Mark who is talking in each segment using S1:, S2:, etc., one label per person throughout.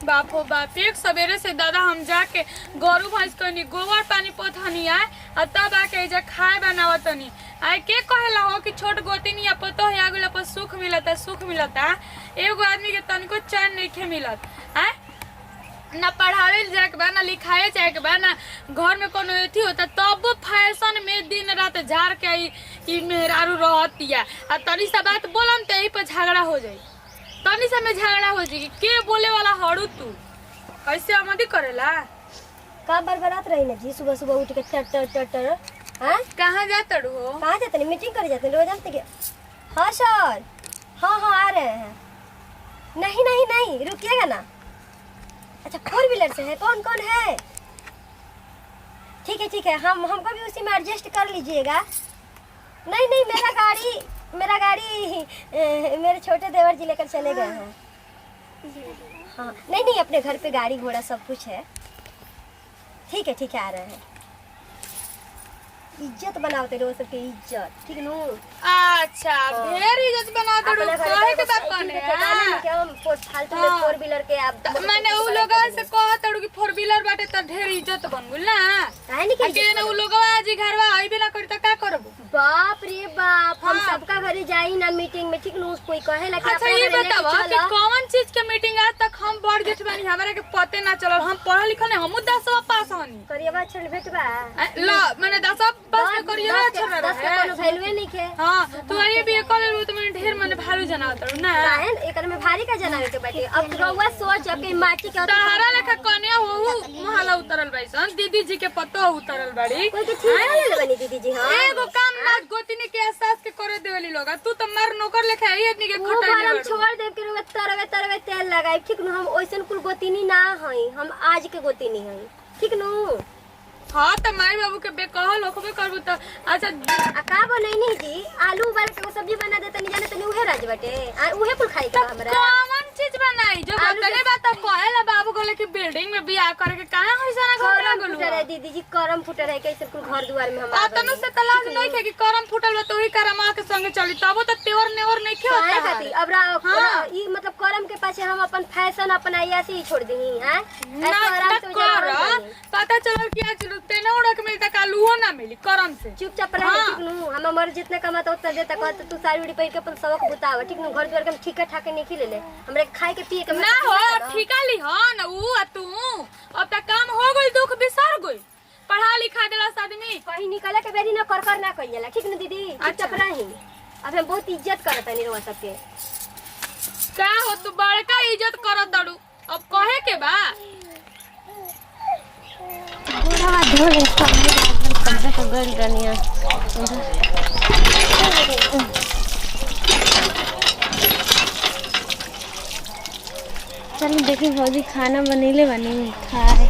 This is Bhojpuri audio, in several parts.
S1: बाप हो बाप, एक सवेरे से दादा हम जाके गरु भैंस कनी गोबर पानी पोथनी आए और तब आके एजा खाए बनावतनी आए के कहेला हो कि छोट गोतिनी या पतो है आगुला पर सुख मिलता एगो आदमी के तनिको चैन नहीं मिलत आए ना पढ़ावे जाए के बा ना लिखाए जाए के बा ना घर में कोनो एथी होता तब फैशन में दिन रात झाड़ के ई मेहरारू रहतिया आ तनी सा बात बोलम त यही पर झगड़ा हो जाई तनी सा में झगड़ा हो जाई के बोले वाला हड़ू तू कैसे आमदी करेला
S2: का बरबरात रही ना जी सुबह सुबह उठ के टर हां
S1: कहां जात हो
S2: कहां जाते नहीं मीटिंग करे जाते रोज जानते के हां सर हां आ रहे हैं नहीं रुकिएगा ना अच्छा 4 व्हीलर से है कौन है ठीक है हमको भी उसी में एडजस्ट कर लीजिएगा नहीं मेरा गाड़ी मेरे छोटे देवर जी लेकर चले गए हैं हाँ नहीं अपने घर पे गाड़ी घोड़ा सब कुछ है ठीक है आ रहे हैं इज्जत बनाते रहो सबके इज्जत ठीक नो
S1: अच्छा ढेर इज्जत बनाते रहो काहे के बात कने
S2: क्या हम फालतू में 4 व्हीलर के आप
S1: माने उ लोग से कहत रहो कि 4 व्हीलर बाटे त ढेर इज्जत बनगुल ना
S2: काहे नहीं
S1: के ना उ लोग आज घरवा आइबे ना करी त का करबो
S2: बाप रे बाप हम सबका घरे जाई ना मीटिंग में ठीक नो कोई कहेला कि
S1: अच्छा ये बताओ कि कौन चीज के मीटिंग आज तक हम बढ़ गेट बानी हमरा के पते ना चलल हम पढ़ल लिखल हम 10वां पास हनी
S2: करियवा छल भेटबा
S1: ला माने 10वां पास में करियवा छल रहा
S2: है कोनो वैल्यू नहीं के
S1: हां तू ये भी कॉल लो तो मैंने ढेर माने भालू जनावत रहो ना
S2: काहे एकर में भारी का जनावे के बाटे अब रउवा सोच के माटी के
S1: सहारा लेखा कन्या हो महला उतरल बाईसन दीदी जी के पतो उतरल बाड़ी
S2: कोई के ठीक ले बनी दीदी जी हां
S1: एगो काम ना गोतिनी के एहसास के करे देवली लोग तू तो मार नौकर लेखा है आदमी के खटाई
S2: हम छोड़ देव के रुआ तरवे तेल लगाई ठीक नु हम ओइसन कुल गोतिनी ना हई हम आज के गोतिनी हई ठीक नु
S1: हां त माई बाबू के बे कहल होखबे करबू त अच्छा
S2: का बनई नहीं जी आलू उबाल के सब्जी बना देते नहीं जाने तनी उहे राज बटे आ उहे कुल खाई के हमरा
S1: कौन चीज बनाई जो बतले बात कहला बाबू गोले की बिल्डिंग में बियाह करे के काहे होइसा ना घर गलू
S2: फुटर दीदी जी करम फुटर है कैसे कुल घर दुआर में हम
S1: तनु से तलाश नहीं है कि करम फुटल बा तो ही करम के संग चली तब तो तेवर नेवर नहीं खे
S2: होता खाती अब ई मतलब करम के पाछे हम अपन फैशन अपन आयासी ही छोड़ दही हैं
S1: पता चलल कि आज तेने उड़क मिलता कालूहो ना मिली करम से
S2: चुपचाप रह ठीक नु हम मर जितने कमाता उतना देता कहत तू सारी उड़ी पहिर के अपन सबक बुताव ठीक नु घर द्वार के ठीका ठाके नहीं खिले ले हमरे खाए के पिए के
S1: ना हो ठीका ली हो ना ऊ आ तू अब तक काम हो गइल दुख बिसर गइल पढ़ा लिखा देला आदमी
S2: कहीं निकले के बेरी ना कर ना कइला ठीक नु दीदी चुपचाप रही अब हम बहुत इज्जत करत नहीं रवा सबके
S1: का हो तू बड़का इज्जत करत दड़ू अब कहे के बा
S2: बुढ़ावा ढोल सब तो गल रनिया चल देखी भौजी खाना बनेले बनी खाए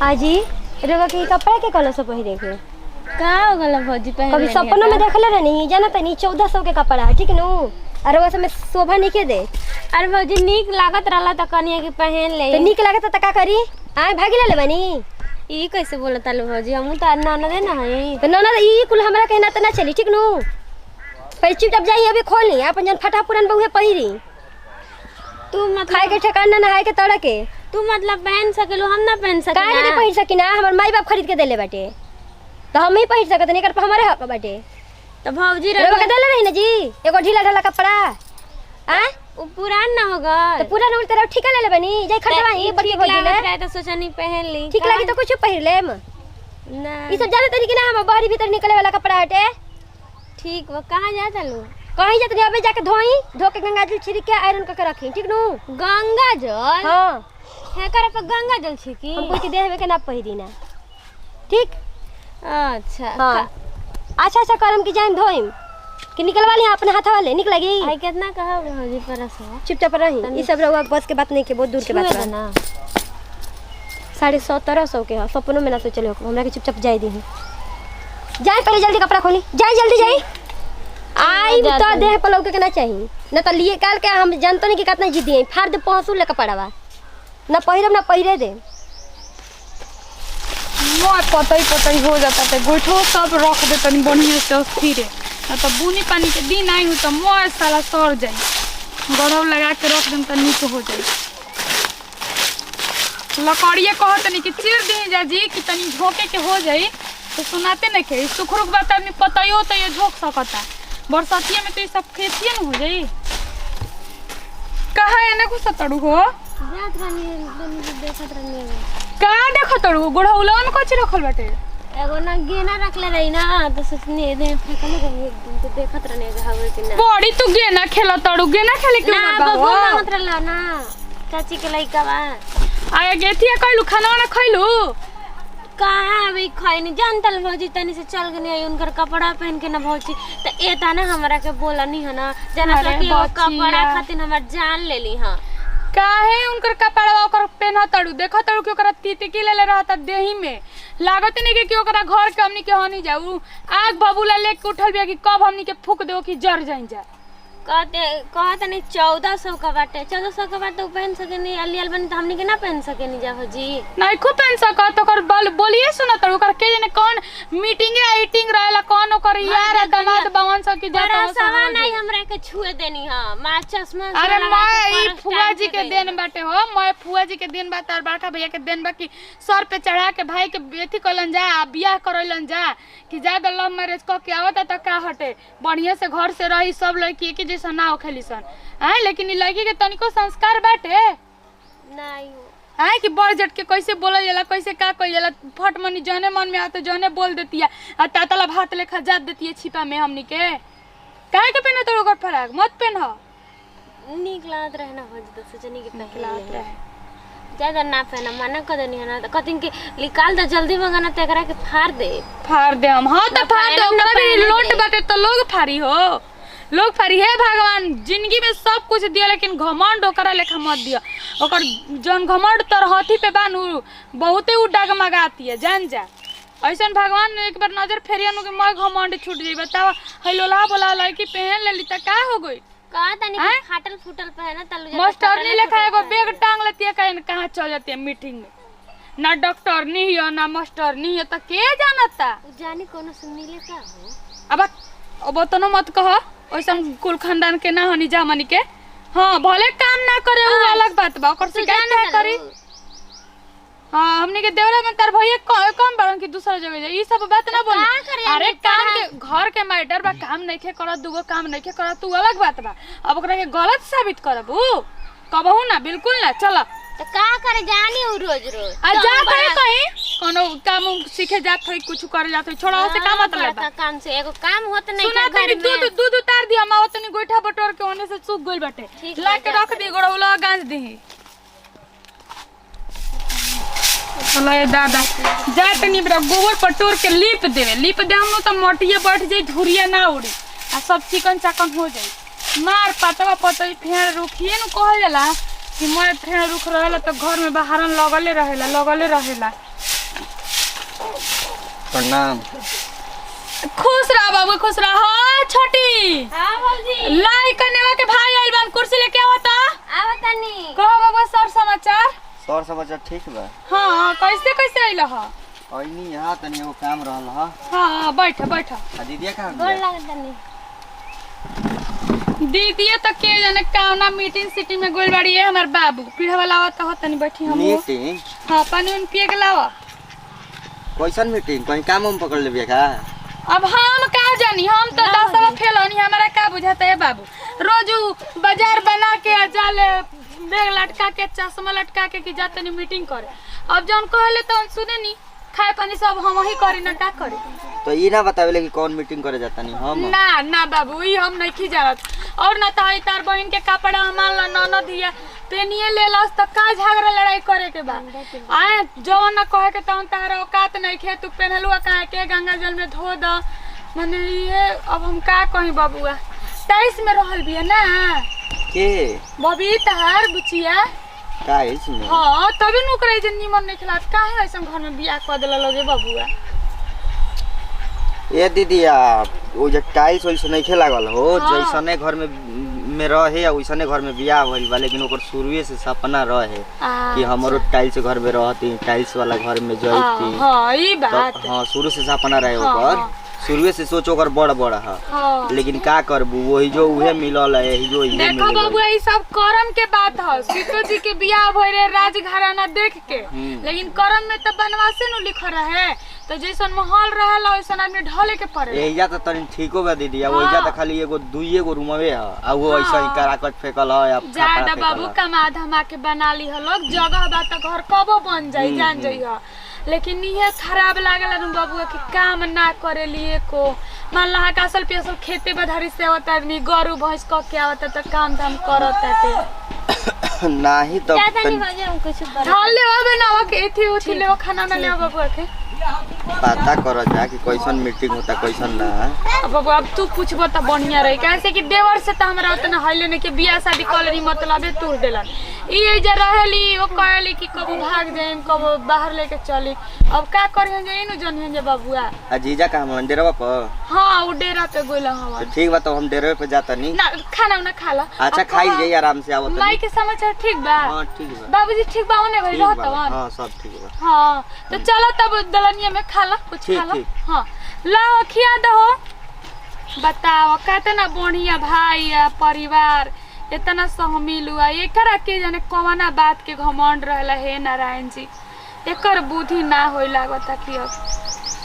S2: आजी रेवा के कपड़ा के कलर से पहिरे के का हो गला भौजी पहन कभी सपनों में देखले रहनी जाना तनी 1400 के कपड़ा ठीक नु अरे वैसे में शोभा नहीं के दे अरे भौजी नीक लागत रहला त कनिया के पहन ले तो नीक लागत त का करी आए भागी ले बनी ई कैसे बोलता लो भौजी हम तो ननदे ना है तो ननद ई कुल हमरा कहना त ना चली ठीक नु पहले चुपचाप जाई अभी खोल ली अपन जन फटा पुरान बहुए पहिरी तू मत खाए के ठिकाना नहाए के तोड़ा के तू मतलब पहन सकेलो हम ना पहन सके काहे नहीं पहन सकी ना हमर माई बाप खरीद के देले बाटे तो हम ही पहन सकत नहीं कर हमारे हक बाटे तो भौजी रे के देले रही ना जी एगो ढीला ढाला कपड़ा आ वो पुरान ना होगा तो पुरान उल्टा तेरा ठीक ले ले बनी जाई खटवाई बड़ी बोल ले तो सोचा नहीं पहन ली ठीक लगी तो कुछ पहिर लेम ना ई सब जाने तरी कि ना हम बाहरी भीतर निकले वाला कपड़ा हटे ठीक वो कहां जाता लो कहीं जाते अबे जाके धो के गंगा जल छिड़क के आयरन करके रखी ठीक नु गंगा जल हां है करे पे गंगा जल छिकी हम कोई देहबे के ना पहिरी ना ठीक अच्छा हां अच्छा करम की जान धोइम कि निकलवा ली अपने हाथ वाले निकलेगी आई कितना कहा भौजी परस चुपचाप रही ई सब रहुआ बस के बात नहीं के बहुत दूर के बात है ना 1750 के सपनों में ना सोचले हमरा के चुपचाप जाई दी जाए पहले जल्दी कपड़ा खोली जाए जल्दी जाई आई तो देह पर लौके के ना चाहिए ना तो लिए काल के हम जानतो नहीं कि कितना जिद्दी है फाड़ दे पहुंचू ले कपड़ावा ना पहिरब ना पहिरे दे
S1: मोय पतई हो जाता ते गोठो सब रख दे तनी बढ़िया से स्थिर ना तो बुनी पानी के दिन आई हूं तो मोय साला सड़ जाई गड़ौ लगा के रख देम त नीक हो जाई लकड़िए कहो तनी कि चीर दी जा जी कि तनी झोंके के हो जाई तो सुनाते नहीं के सुखरुक बात आदमी पतायो तो ये झोंक सकता बरसातिया में तो ये सब खेतिए न हो जाई। कहाँ एने को सतड़ू हो
S2: जात रानी देखत रानी
S1: का देखो तड़ू गोढ़ौला में कच्ची रखल बाटे
S2: एगो ना गेना रखले रही ना तो सोचनी इधर फेंकले रही एक दिन तो देखत रहने हवे कि ना
S1: बड़ी तू गेना खेला तड़ू गेना खेले क्यों
S2: ना
S1: मत
S2: बबू
S1: बाबू
S2: मत रहला ना चाची के लइका बा
S1: आया गेथिया कइलू खाना वाना खइलू
S2: कहाँ अभी खैनी जानतल भौजी तनी से चल गनी आई उनकर कपड़ा पहन के ना भौजी तो एता ना हमरा के बोला नहीं है ना जना
S1: अरे
S2: कि वो
S1: बचिया।
S2: कपड़ा खातिर हमर जान लेली हां
S1: काहे उनकर कपड़ा ओकर पेन्हा तड़ू देखा तड़ू कि ओकरा तितकी लेले रहता देही में लागत नहीं कि ओकरा घर के हमनी के हनी जाऊ आग बबूला लेके उठल बिया कि कब हमनी के फूक देओ कि जर जाइन जा
S2: कहते नहीं 1400 का बाटे 1400 का बाटे पहन सके नहीं अलियल बनी तो हमनी के ना पहन सके नहीं जा भौजी
S1: नहीं खूब पेन सकत ओकर बोलिए सुना तड़ू ओकर के जने कौन मीटिंग आइटिंग रहेला कौन ओकर यार दामाद बावन सब की जाता हो
S2: सामान नहीं हमरा के छुए देनी हां मार चश्मा
S1: अरे मैं ई फुआ जी के दिन बाटे हो मैं फुआ जी के दिन बात और बड़का भैया के दिन बा कि सर पे चढ़ा के भाई के बेटी कलन जा बियाह करलन जा कि ज्यादा लव मैरिज क के आवत त का हटे बढ़िया से घर से रही सब लड़की के जैसा ना होखेली सन हैं लेकिन ई लड़की के तनिको संस्कार बाटे
S2: नहीं
S1: हैं कि बड़ जट के कैसे बोलल जाला कैसे का कइल जाला फट मनी जने मन में आते जने बोल देती है आ तातला भात लेखा जात देती है छिपा में हमनी के काहे के पहने तो ओकर फराक मत पहन
S2: नीक लागत रहना भौजी तो सोचनी कि
S1: लागत
S2: पहले
S1: रहे
S2: ज्यादा ना पहना मना कर देनी है ना तो कथिन के निकाल दे जल्दी मंगाना ते एकरा के फाड़ दे
S1: फाड़ दे हम हां त फाड़ दे ओकरा भी लोट बाटे तो लोग फाड़ी हो लोग फाड़ी है भगवान जिंदगी में सब कुछ दिया लेकिन घमंड ओकरा लेखा मत दिया ओकर जन घमंड तरहती पे बानू बहुते उ डगमगाती है जान जा ऐसन भगवान एक बार नजर फेरियनु के मैं घमंड छूट जाई बताओ है लोला बोला लड़की पहन लेली त का हो गई
S2: कहा तनी फाटल फूटल पहना तलु
S1: मास्टरनी लेखा एगो बैग टांग लेती है कहां चल जाती है मीटिंग में ना डॉक्टर नहीं है ना मास्टर नहीं है त के जानता
S2: जानी कोनो से मिले का हो
S1: अब तो मत कह ओइसन कुल खानदान के ना होनी जामनी के हां भले काम ना करे उ अलग बात बा ओकर शिकायत ना करी हां हमनी के देवरा में तार भैया कम बड़न की दूसरा जगह जाई ई सब बात ना बोल अरे काम के घर के मैटर बा काम नइखे करत दुगो काम नइखे करत तू अलग बात बा अब ओकरा के गलत साबित करबू कबहू ना बिल्कुल ना चल
S2: तो का करे जानी उ रोज रोज
S1: आ जा कहीं कोनो काम सीखे जात होई कुछ करे जात होई छोड़ा से का मतलब बा
S2: काम से एगो काम होत नहीं
S1: सुना तनी दूध उतार दिया माओ तनी गोइठा बटोर के ओने से सूख गइल बाटे ला के रख दी गोड़ौला गांज दी अल्लाह दादा जा तनी बरा गोबर पटोर के लीप दे हम तो मोटिए बैठ जाई धुरिया ना उड़ी आ सब चिकन चाकन हो जाई मार पतवा पतई फेर रुखिए न कहल जाला कि मैं फेर रुख रहेला तो घर में बाहरन लगले रहेला
S2: प्रणाम
S1: खुश रह बाबू खुश रह हां छोटी
S2: हां भौजी
S1: लाई कनेवा के भाई आइल बन कुर्सी लेके आवता
S2: आवतनी
S1: कहो बाबू सर समाचार
S2: ठीक बा
S1: हां कैसे आइल ह
S2: ओइनी यहां तनी एगो काम रहल ह
S1: हां बैठ
S2: आ दीदिया कहां गोल लागतनी
S1: दीदिया तो के जाने कावना मीटिंग सिटी में गोल बाड़ी है हमार बाबू पीढ़ा वाला आवत हो तनी बैठी हम
S2: मीटिंग
S1: हां पानी उन पिए के लावा
S2: कैसन मीटिंग कहीं काम हम पकड़ लेबिया का
S1: अब हम का जानी हम तो 10 फेलनी हमरा का बुझाता है बाबू रोज बाजार बना के जाले बैग लटका के चश्मा लटका के कि जातनी मीटिंग करे अब जौन कहले तो हम सुने नी खाए पानी सब हम ही करी ना का करे
S2: तो ई ना बतावेले कि कौन मीटिंग करे जाता नहीं हम
S1: ना बाबू ई हम नहीं की जानत और ना ताई तार बहन के कपड़ा मान ला ननद दिया पेनिए लेलस त का झगड़ा लड़ाई करे के बा आए जवन ना कहे के तवन तारा औकात नहीं खे तू पहनलुआ काहे के गंगा जल में धो द माने ये अब हम का कहि बाबूआ 23 में रहल बिया ना
S2: के
S1: बबी तहार बुचिया
S2: का इसमें
S1: हां तभी नु करे जे निमन नहीं खिलात काहे ऐसन घर में बियाह कर देला लगे बाबूआ
S2: ए दीदिया वो जो टाइल्स वैसे नहीं खे लागल हो जैसने घर में रहे वैसने घर में बियाह होइल बा लेकिन ओकर शुरुए से सपना रहे कि हमरो टाइल्स घर में रहती टाइल्स वाला घर में जइती
S1: हां ई बात
S2: हां शुरू से सपना रहे ओकर
S3: शुरुए से सोच ओकर बड़ बड़ है।
S1: हाँ।
S3: लेकिन का करबू वही जो उहे मिलल है यही जो इहे
S1: देखो
S3: मिल
S1: बाबू
S3: गइल।
S1: ई सब करम के बात है। सीतो जी के बियाह भइले राजघराना देख के, लेकिन करम में तो बनवासी नु लिख रहे। तो जैसन माहौल रहेला वैसन आदमी ढले के पड़े।
S3: एहिजा त तनी ठीको बा दीदी, अब ओहिजा त खाली एगो दुइये गो रूमवे है आ वो ऐसा ही कराकट फेकल है अब
S1: ज्यादा बाबू कमा धमा के बना ली ह लोग, जगह बा त घर कबो बन जाई जान जइहा। लेकिन ये खराब लागला नु बाबू कि काम ना करे लिए को मान ला का असल पे असल खेते बधारी से आवत आदमी गरु भैंस क के आवत त काम धाम करत है।
S3: नाही त
S2: क्या तनी भौजी हम कुछ
S1: हाल ले बनावा के एथी उठी ले खाना ना ले बाबू के
S3: पता कर जा कि कैसन मीटिंग होता कैसन ना।
S1: अब बाबू अब तू पूछबो त बढ़िया रही, कैसे कि देवर से त हमरा उतना हइले ने कि बियाह शादी कलरी मतलबे तोड़ देलन। ई जे रहली वो कहली कि कबो भाग जाइम कबो बाहर लेके चली, अब का करियन जे इनु जनियन जे बाबूआ।
S3: आ जीजा का हम डेरवा पर
S1: हां वो डेरा पे गोला हवा।
S3: तो ठीक बा, तो हम डेरवे पे जाता नहीं
S1: ना खाना ना खाला।
S3: अच्छा खाई जाई आराम से आवत
S1: माई के समाचार ठीक बा?
S3: हां ठीक बा।
S1: बाबूजी ठीक बा ओने भई रहत वन?
S3: हां सब ठीक बा।
S1: हां तो चलो तब दलनिया में खाला कुछ
S3: ठीक,
S1: खाला।
S3: ठीक।
S1: हां लाओ खिया दो। बताओ कितना बढ़िया भाई है परिवार, इतना सहमिल हुआ। एकरा के जाने कवना बात के घमंड रहला हे नारायण जी, एकर बुद्धि ना होई लागता कि अब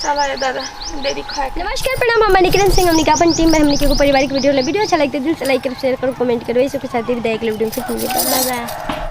S1: चलो ये दादा देरी खाए के।
S2: नमस्कार प्रणाम, हम निकिरण सिंह, हमने अपन टीम में हमने के पारिवारिक वीडियो ला वीडियो अच्छा लगता है दिल से लाइक करो शेयर करो कमेंट करो। इसी के साथ ही विदाई के लिए वीडियो से बाय बाय।